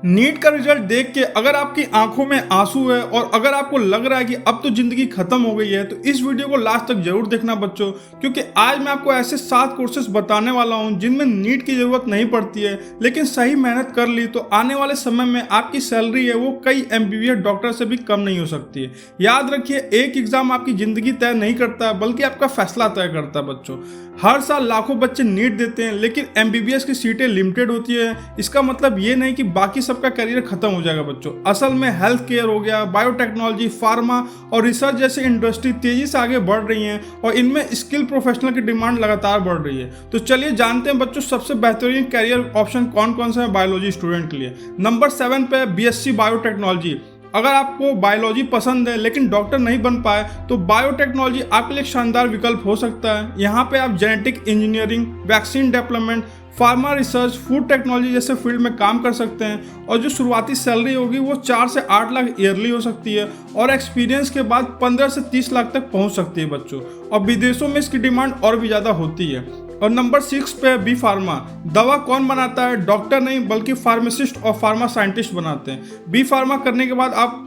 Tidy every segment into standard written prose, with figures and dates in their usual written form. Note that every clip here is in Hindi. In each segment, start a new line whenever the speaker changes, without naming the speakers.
नीट का रिजल्ट देख के अगर आपकी आंखों में आंसू है और अगर आपको लग रहा है कि अब तो जिंदगी खत्म हो गई है, तो इस वीडियो को लास्ट तक जरूर देखना बच्चों, क्योंकि आज मैं आपको ऐसे 7 कोर्सेज बताने वाला हूं जिनमें नीट की जरूरत नहीं पड़ती है, लेकिन सही मेहनत कर ली तो आने वाले समय में आपकी सैलरी है वो कई एमबीबीएस डॉक्टर से भी कम नहीं हो सकती है। याद रखिए, एक एग्जाम आपकी जिंदगी तय नहीं करता बल्कि आपका फैसला तय करता है बच्चों। हर साल लाखों बच्चे नीट देते हैं, लेकिन एमबीबीएस की सीटें लिमिटेड होती है। इसका मतलब ये नहीं कि बाकी सबका करियर खत्म हो जाएगा बच्चों। असल में हेल्थ केयर हो गया, बायोटेक्नोलॉजी, फार्मा और रिसर्च जैसे इंडस्ट्री तेजी से आगे बढ़ रही हैं और इनमें स्किल प्रोफेशनल की डिमांड लगातार बढ़ रही है। तो चलिए जानते हैं बच्चों सबसे बेहतरीन करियर ऑप्शन कौन कौन सा है बायोलॉजी स्टूडेंट के लिए। नंबर 7 पे बीएससी बायोटेक्नोलॉजी। अगर आपको बायोलॉजी पसंद है लेकिन डॉक्टर नहीं बन पाए तो बायोटेक्नोलॉजी आपके लिए एक शानदार विकल्प हो सकता है। यहाँ पे आप genetic engineering, vaccine development, pharma research, food technology जैसे फील्ड में काम कर सकते हैं और जो शुरुआती सैलरी होगी वो 4 से 8 लाख ईयरली हो सकती है और एक्सपीरियंस के बाद 15 से 30 लाख तक पहुंच सकती है बच्चों। और विदेशों में इसकी डिमांड और भी ज़्यादा होती है। और नंबर 6 पे बी फार्मा। दवा कौन बनाता है? डॉक्टर नहीं बल्कि फार्मासिस्ट और फार्मा साइंटिस्ट बनाते हैं। बी फार्मा करने के बाद आप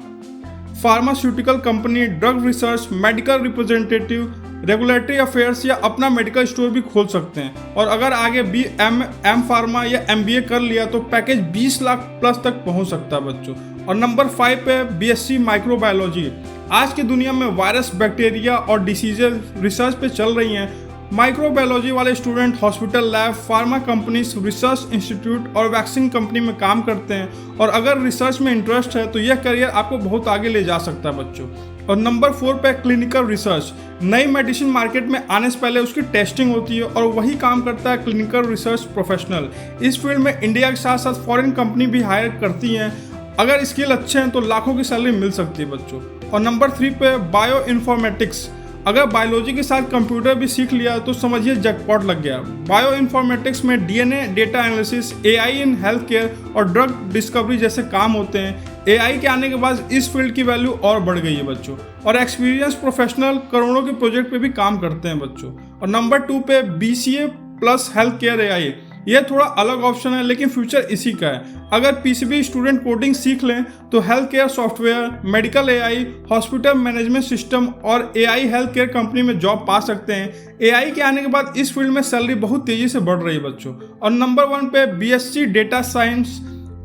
pharmaceutical company, drug research, medical representative, regulatory affairs या अपना मेडिकल स्टोर भी खोल सकते हैं। और अगर आगे बी एम फार्मा या एमबीए कर लिया तो पैकेज 20 लाख प्लस तक पहुंच सकता है बच्चों। और नंबर 5 पे बीएससी माइक्रोबायोलॉजी। आज की दुनिया में वायरस, बैक्टीरिया और डिसीजेज रिसर्च पे चल रही हैं। माइक्रोबायोलॉजी वाले student hospital, lab, pharma companies, research institute और वैक्सीन कंपनी में काम करते हैं और अगर रिसर्च में इंटरेस्ट है तो यह करियर आपको बहुत आगे ले जा सकता है बच्चों। और नंबर 4 पे क्लिनिकल रिसर्च। नई मेडिसिन मार्केट में आने से पहले उसकी टेस्टिंग होती है और वही काम करता है क्लिनिकल रिसर्च प्रोफेशनल। इस फील्ड में इंडिया के साथ साथ फॉरेन कंपनी भी हायर करती हैं। अगर स्किल अच्छे हैं तो लाखों की सैलरी मिल सकती है बच्चों। और नंबर 3 पे बायो इन्फॉर्मेटिक्स। अगर बायोलॉजी के साथ कंप्यूटर भी सीख लिया तो समझिए जैकपॉट लग गया। बायो इन्फॉर्मेटिक्स में DNA, data analysis, AI in health care और ड्रग डिस्कवरी जैसे काम होते हैं। एआई के आने के बाद इस फील्ड की वैल्यू और बढ़ गई है बच्चों। और एक्सपीरियंस प्रोफेशनल करोड़ों के प्रोजेक्ट पे भी काम करते हैं बच्चों। और नंबर 2 पे BCA plus health care AI. यह थोड़ा अलग ऑप्शन है लेकिन फ्यूचर इसी का है। अगर पीसीबी स्टूडेंट कोडिंग सीख लें तो health care software, medical AI, hospital management system और एआई हेल्थ केयर कंपनी में जॉब पा सकते हैं। एआई के आने के बाद इस फील्ड में सैलरी बहुत तेजी से बढ़ रही है बच्चों। और नंबर 1 पे BSc data science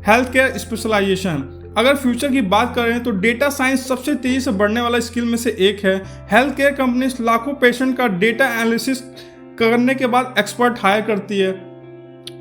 health care specialisation. अगर फ्यूचर की बात करें तो डेटा साइंस सबसे तेजी से बढ़ने वाला स्किल में से एक है। हेल्थ केयर कंपनीज लाखों पेशेंट का डेटा एनालिसिस करने के बाद एक्सपर्ट हायर करती है।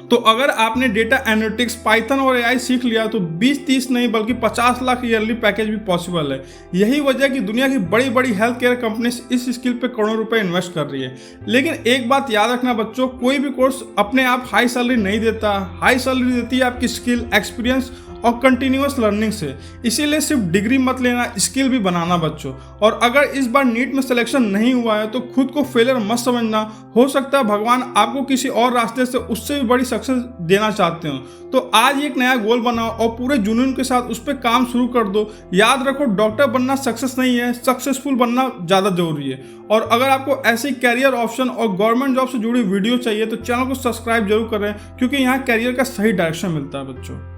तो अगर आपने डेटा एनालिटिक्स, पाइथन और एआई सीख लिया तो 20-30 नहीं बल्कि 50 लाख ईयरली पैकेज भी पॉसिबल है। यही वजह है कि दुनिया की बड़ी बड़ी हेल्थ केयर कंपनीज इस स्किल पे करोड़ों रुपए इन्वेस्ट कर रही है। लेकिन एक बात याद रखना बच्चों, कोई भी कोर्स अपने आप हाई सैलरी नहीं देता। हाई सैलरी देती है आपकी स्किल, एक्सपीरियंस और कंटिन्यूअस लर्निंग से। इसीलिए सिर्फ डिग्री मत लेना, स्किल भी बनाना बच्चों। और अगर इस बार नीट में सिलेक्शन नहीं हुआ है तो खुद को फेलियर मत समझना। हो सकता है भगवान आपको किसी और रास्ते से उससे भी बड़ी सक्सेस देना चाहते हो। तो आज एक नया गोल बनाओ और पूरे जुनून के साथ उस पर काम शुरू कर दो। याद रखो, डॉक्टर बनना सक्सेस नहीं है, सक्सेसफुल बनना ज़्यादा जरूरी है। और अगर आपको ऐसी कैरियर ऑप्शन और गवर्नमेंट जॉब से जुड़ी वीडियो चाहिए तो चैनल को सब्सक्राइब जरूर करें, क्योंकि यहाँ कैरियर का सही डायरेक्शन मिलता है बच्चों।